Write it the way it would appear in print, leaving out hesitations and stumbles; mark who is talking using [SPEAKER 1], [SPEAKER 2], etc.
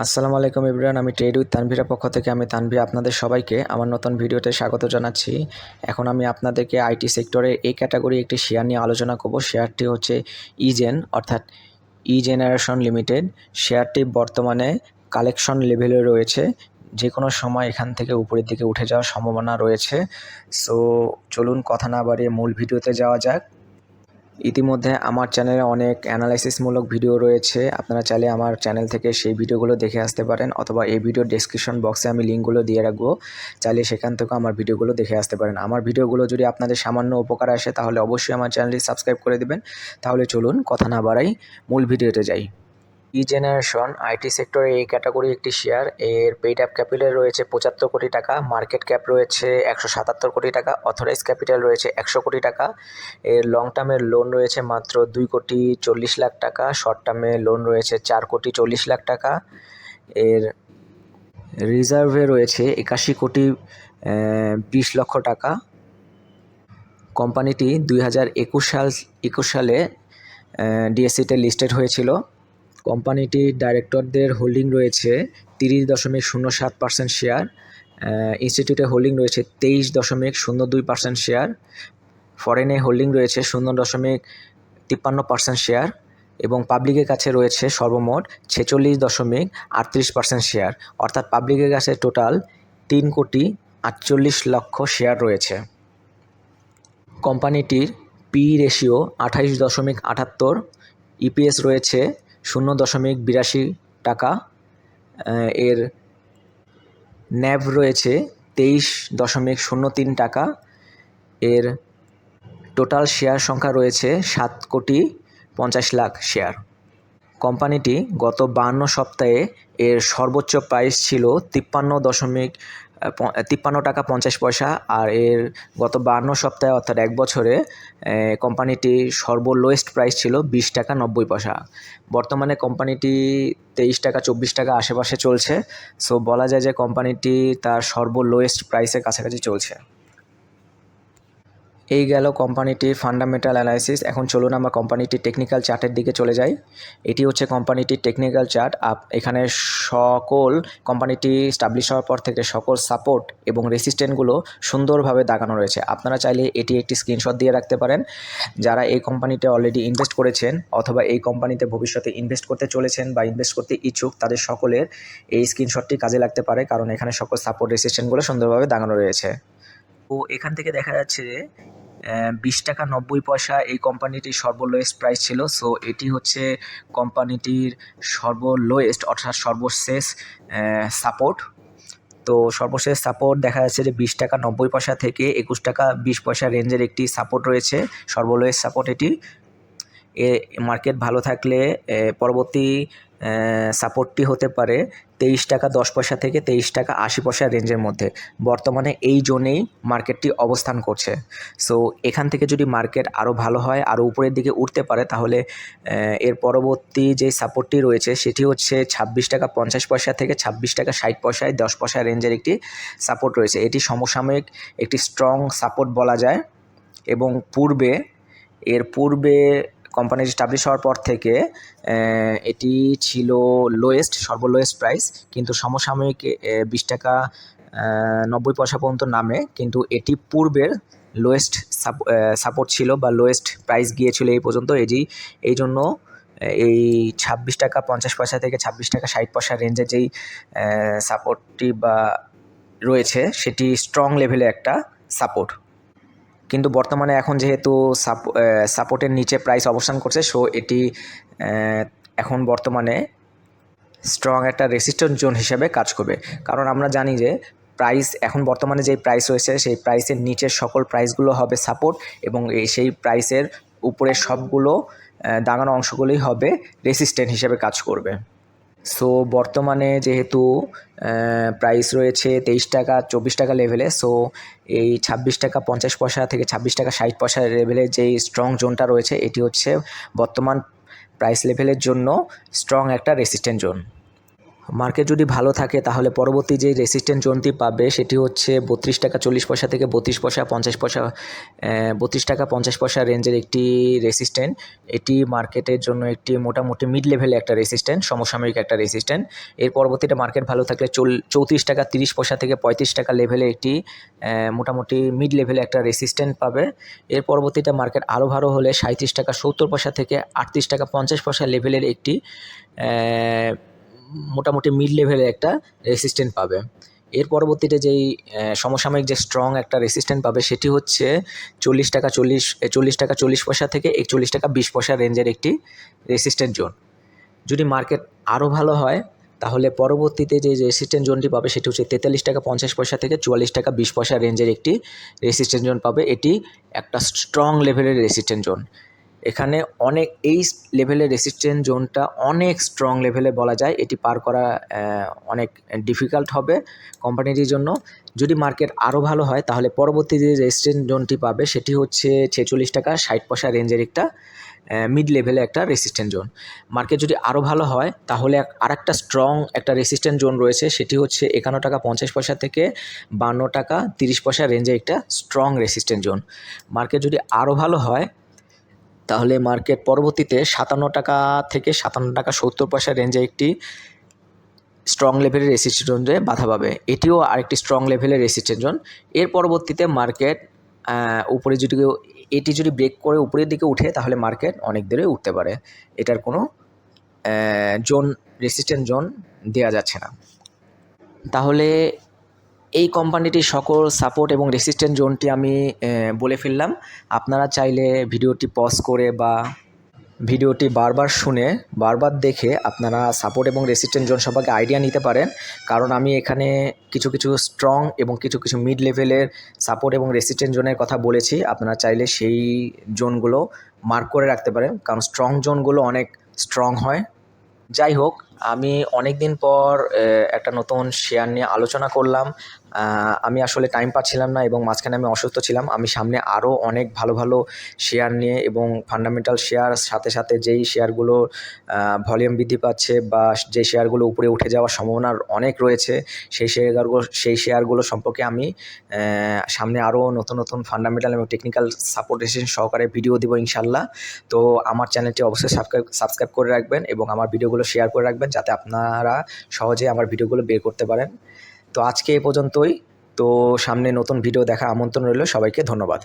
[SPEAKER 1] আসসালামু আলাইকুম এভরিওয়ান, আমি ট্রেড উইথ তানভীরের পক্ষ থেকে আমি তানভীর আপনাদের সবাইকে আমার নতুন ভিডিওতে স্বাগত জানাচ্ছি। এখন আমি আপনাদেরকে আইটি সেক্টরে এই ক্যাটাগরি একটি শেয়ার নিয়ে আলোচনা করব। শেয়ারটি হচ্ছে ইজেন অর্থাৎ ই জেনারেশন লিমিটেড। শেয়ারটি বর্তমানে কালেকশন লেভেলে রয়েছে, যে কোনো সময় এখান থেকে উপরের দিকে উঠে যাওয়ার সম্ভাবনা রয়েছে। সো চলুন কথা না বাড়িয়ে মূল ভিডিওতে যাওয়া যাক। ইতিমধ্যে আমার চ্যানেলে অনেক অ্যানালাইসিসমূলক ভিডিও রয়েছে, আপনারা চাইলে আমার চ্যানেল থেকে সেই ভিডিওগুলো দেখে আসতে পারেন, অথবা এই ভিডিও ডেসক্রিপশন বক্সে আমি লিঙ্কগুলো দিয়ে রাখবো, চাইলে সেখান থেকে আমার ভিডিওগুলো দেখে আসতে পারেন। আমার ভিডিওগুলো যদি আপনাদের সামান্য উপকার আসে তাহলে অবশ্যই আমার চ্যানেলটি সাবস্ক্রাইব করে দেবেন। তাহলে চলুন কথা না বাড়াই মূল ভিডিওতে যাই। ই জেনারেশন আইটি সেক্টরে এই ক্যাটাগরি একটি শেয়ার। এর পেইড অ্যাপ ক্যাপিটাল রয়েছে ৭৫ কোটি টাকা, মার্কেট ক্যাপ রয়েছে ১৭৭ কোটি টাকা, অথরাইজ ক্যাপিটাল রয়েছে ১০০ কোটি টাকা। এর লং টার্মের লোন রয়েছে মাত্র ২,৪০,০০,০০০ টাকা, শর্ট টার্মে লোন রয়েছে ৪,৪০,০০,০০০ টাকা। এর রিজার্ভে রয়েছে ৮১,২০,০০,০০০ টাকা। কোম্পানিটি ২০২১ সালে ডিএসসিতে লিস্টেড হয়েছিল। কোম্পানিটির ডাইরেক্টরদের হোল্ডিং রয়েছে ৩০.০৭% শেয়ার, ইনস্টিটিউটে হোল্ডিং রয়েছে ২৩.০২% শেয়ার, ফরেনে হোল্ডিং রয়েছে ০.৫৩% শেয়ার এবং পাবলিকের কাছে রয়েছে সর্বমোট ৪৬.৩৮% শেয়ার। অর্থাৎ পাবলিকের কাছে টোটাল ৩,৪৮,০০,০০০ শেয়ার রয়েছে। কোম্পানিটির পি রেশিও ২৮.৭৮, ইপিএস রয়েছে ০.৮২ টাকা। এর ন্যাভ রয়েছে ২৩.০৩ টাকা। এর টোটাল শেয়ার সংখ্যা রয়েছে ৭,৫০,০০,০০০ শেয়ার। কোম্পানিটি গত ৫২ সপ্তাহে এর সর্বোচ্চ প্রাইস ছিল ৫৩ টাকা ৫০ পয়সা, আর এর গত ৫২ সপ্তাহে অর্থাৎ এক বছরে কোম্পানিটির সর্বলোয়েস্ট প্রাইস ছিল ২০ টাকা ৯০ পয়সা। বর্তমানে কোম্পানিটি ২৩ টাকা ২৪ টাকা আশেপাশে চলছে। সো বলা যায় যে কোম্পানিটি তার সর্বলোয়েস্ট প্রাইসের কাছাকাছি চলছে। এই গেল কোম্পানিটির ফান্ডামেন্টাল অ্যানালাইসিস। এখন চলুন আমরা কোম্পানিটির টেকনিক্যাল চার্টের দিকে চলে যাই। এটি হচ্ছে কোম্পানিটির টেকনিক্যাল চার্ট। এখানে সকল কোম্পানিটি স্টাবলিশ হওয়ার পর থেকে সকল সাপোর্ট এবং রেসিস্ট্যান্টগুলো সুন্দরভাবে দাগানো রয়েছে। আপনারা চাইলে এটি একটি স্ক্রিনশট দিয়ে রাখতে পারেন। যারা এই কোম্পানিতে অলরেডি ইনভেস্ট করেছেন অথবা এই কোম্পানিতে ভবিষ্যতে ইনভেস্ট করতে চলেছেন বা ইনভেস্ট করতে ইচ্ছুক, তাদের সকলের এই স্ক্রিনশটটি কাজে লাগতে পারে, কারণ এখানে সকল সাপোর্ট রেসিস্ট্যান্টগুলো সুন্দরভাবে দাগানো রয়েছে। তো এখান থেকে দেখা যাচ্ছে যে ২০ টাকা ৯০ পয়সা এই কোম্পানিটির সর্বলোয়েস্ট প্রাইস ছিল। সো এটি হচ্ছে কোম্পানিটির সর্বলোয়েস্ট অর্থাৎ সর্বশেষ সাপোর্ট। তো সর্বশেষ সাপোর্ট দেখা যাচ্ছে যে ২০ টাকা ৯০ পয়সা থেকে ২১ টাকা ২০ পয়সা রেঞ্জের একটি সাপোর্ট রয়েছে, সর্বলোয়েস্ট সাপোর্ট এটি। মার্কেট ভালো থাকলে পরবর্তী সাপোর্টটি হতে পারে ২৩ টাকা ১০ পয়সা থেকে ২৩ টাকা ৮০ পয়সা রেঞ্জের মধ্যে। বর্তমানে এই জোনেই মার্কেটটি অবস্থান করছে। সো এখান থেকে যদি মার্কেট আরও ভালো হয়, আরও উপরের দিকে উঠতে পারে, তাহলে এর পরবর্তী যে সাপোর্টটি রয়েছে সেটি হচ্ছে ২৬ টাকা ৫০ পয়সা থেকে ২৬ টাকা ৬০ পয়সায় ১০ পয়সা রেঞ্জের একটি সাপোর্ট রয়েছে। এটি সমসাময়িক একটি স্ট্রং সাপোর্ট বলা যায় এবং এর পূর্বে কোম্পানি স্টাবলিশ হওয়ার পর থেকে এটি ছিল সর্বলোয়েস্ট প্রাইস, কিন্তু সমসাময়িক ২০ টাকা ৯০ পয়সা পর্যন্ত নামে, কিন্তু এটি পূর্বের লোয়েস্ট সাপোর্ট ছিল বা লোয়েস্ট প্রাইস গিয়েছিল এই পর্যন্ত। এই জন্য এই ২৬ টাকা ৫০ পয়সা থেকে ২৬ টাকা ৬০ পয়সা রেঞ্জে যেই সাপোর্টটি বা রয়েছে সেটি স্ট্রং লেভেলে একটা সাপোর্ট। কিন্তু বর্তমানে এখন যেহেতু সাপোর্টের নিচে প্রাইস অবস্থান করছে, সো এটি এখন বর্তমানে স্ট্রং একটা রেসিস্ট্যান্স জোন হিসেবে কাজ করবে। কারণ আমরা জানি যে প্রাইস এখন বর্তমানে যেই প্রাইস রয়েছে সেই প্রাইসের নিচের সকল প্রাইসগুলো হবে সাপোর্ট, এবং সেই প্রাইসের উপরের সবগুলো দাগানো অংশগুলোই হবে রেসিস্ট্যান্ট হিসেবে কাজ করবে। সো বর্তমানে যেহেতু প্রাইস রয়েছে ২৩ টাকা ২৪ টাকা লেভেলে, সো এই ২৬ টাকা ৫০ পয়সা থেকে ২৬ টাকা ৬০ পয়সা লেভেলে যেই স্ট্রং জোনটা রয়েছে এটি হচ্ছে বর্তমান প্রাইস লেভেলের জন্য স্ট্রং একটা রেসিস্ট্যান্ট জোন। মার্কেট যদি ভালো থাকে তাহলে পরবর্তী যে রেসিস্ট্যান্ট জোনটি পাবে সেটি হচ্ছে 32 টাকা 40 পয়সা থেকে 32 পয়সা 50 পয়সা 32 টাকা 50 পয়সা রেঞ্জের একটি রেসিস্ট্যান্ট। এটি মার্কেটের জন্য একটি মোটামুটি মিড লেভেলে একটা রেসিস্ট্যান্ট, সমসাময়িক একটা রেসিস্ট্যান্ট। এর পরবর্তীতে মার্কেট ভালো থাকলে 34 টাকা 30 পয়সা থেকে 35 টাকা লেভেলে একটি মোটামুটি মিড লেভেলে একটা রেসিস্ট্যান্ট পাবে। এর পরবর্তীতে মার্কেট আরও ভালো হলে 37 টাকা 70 পয়সা থেকে 38 টাকা 50 পয়সা লেভেলের একটি মোটামুটি মিড লেভেলে একটা রেসিস্ট্যান্ট পাবে। এর পরবর্তীতে যেই সমসাময়িক যে স্ট্রং একটা রেসিস্ট্যান্ট পাবে সেটি হচ্ছে 40 টাকা 40 পয়সা থেকে 41 টাকা 20 পয়সা রেঞ্জের একটি রেসিস্ট্যান্ট জোন। যদি মার্কেট আরও ভালো হয় তাহলে পরবর্তীতে যে রেসিস্ট্যান্ট জোনটি পাবে সেটি হচ্ছে 43 টাকা 50 পয়সা থেকে 44 টাকা 20 পয়সা রেঞ্জের একটি রেসিস্ট্যান্ট জোন পাবে। এটি একটা স্ট্রং লেভেলের রেসিস্ট্যান্ট জোন। এখানে অনেক এই লেভেলের রেসিস্ট্যান্ট জোনটা অনেক স্ট্রং লেভেলে বলা যায়। এটি পার করা অনেক ডিফিকাল্ট হবে কোম্পানিটির জন্য। যদি মার্কেট আরও ভালো হয় তাহলে পরবর্তী যে রেসিস্ট্যান্ট জোনটি পাবে সেটি হচ্ছে 46 টাকা 60 পয়সা রেঞ্জের একটা মিড লেভেলে একটা রেসিস্ট্যান্ট জোন। মার্কেট যদি আরও ভালো হয় তাহলে আরেকটা স্ট্রং একটা রেসিস্ট্যান্ট জোন রয়েছে সেটি হচ্ছে 51 টাকা 50 পয়সা থেকে 52 টাকা 30 পয়সা রেঞ্জের একটা স্ট্রং রেসিস্ট্যান্ট জোন। মার্কেট যদি আরও ভালো হয় তাহলে মার্কেট পরবর্তীতে 57 টাকা থেকে 57 টাকা 70 পয়সা রেঞ্জে একটি স্ট্রং লেভেলের রেসিস্ট্যান্ট জোনে বাধা পাবে। এটিও আরেকটি স্ট্রং লেভেলের রেসিস্ট্যান্ট জোন। এর পরবর্তীতে মার্কেট উপরে এটি যদি ব্রেক করে উপরের দিকে উঠে তাহলে মার্কেট অনেক দূরে উঠতে পারে। এটার কোনো রেসিস্ট্যান্ট জোন দেওয়া যাচ্ছে না। তাহলে এই কোম্পানিটির সকল সাপোর্ট এবং রেসিস্ট্যান্ট জোনটি আমি বলে ফেললাম। আপনারা চাইলে ভিডিওটি পজ করে বা ভিডিওটি বারবার শুনে বারবার দেখে আপনারা সাপোর্ট এবং রেসিস্ট্যান্ট জোন সম্পর্কে আইডিয়া নিতে পারেন। কারণ আমি এখানে কিছু স্ট্রং এবং কিছু মিড লেভেলের সাপোর্ট এবং রেসিস্ট্যান্ট জোনের কথা বলেছি। আপনারা চাইলে সেই জোনগুলো মার্ক করে রাখতে পারেন, কারণ স্ট্রং জোনগুলো অনেক স্ট্রং হয়। যাই হোক, আমি অনেক দিন পর একটা নতুন শেয়ার নিয়ে আলোচনা করলাম। আমি আসলে টাইম পাচ্ছিলাম না এবং মাঝখানে আমি অসুস্থ ছিলাম। আমি সামনে আরও অনেক ভালো শেয়ার নিয়ে এবং ফান্ডামেন্টাল শেয়ার সাথে সাথে যেই শেয়ারগুলো ভলিউম বৃদ্ধি পাচ্ছে বা যে শেয়ারগুলো উপরে উঠে যাওয়ার সম্ভাবনা অনেক রয়েছে সেই শেয়ারগুলো সম্পর্কে আমি সামনে আরও নতুন ফান্ডামেন্টাল এবং টেকনিক্যাল সাপোর্ট সহকারে ভিডিও দেবো ইনশাল্লাহ। তো আমার চ্যানেলটি অবশ্যই সাবস্ক্রাইব করে রাখবেন এবং আমার ভিডিওগুলো শেয়ার করে রাখবেন যাতে আপনারা সহজে আমার ভিডিওগুলো বের করতে পারেন। তো আজকে এ পর্যন্তই। তো সামনে নতুন ভিডিও দেখার আমন্ত্রণ রইল। সবাইকে ধন্যবাদ।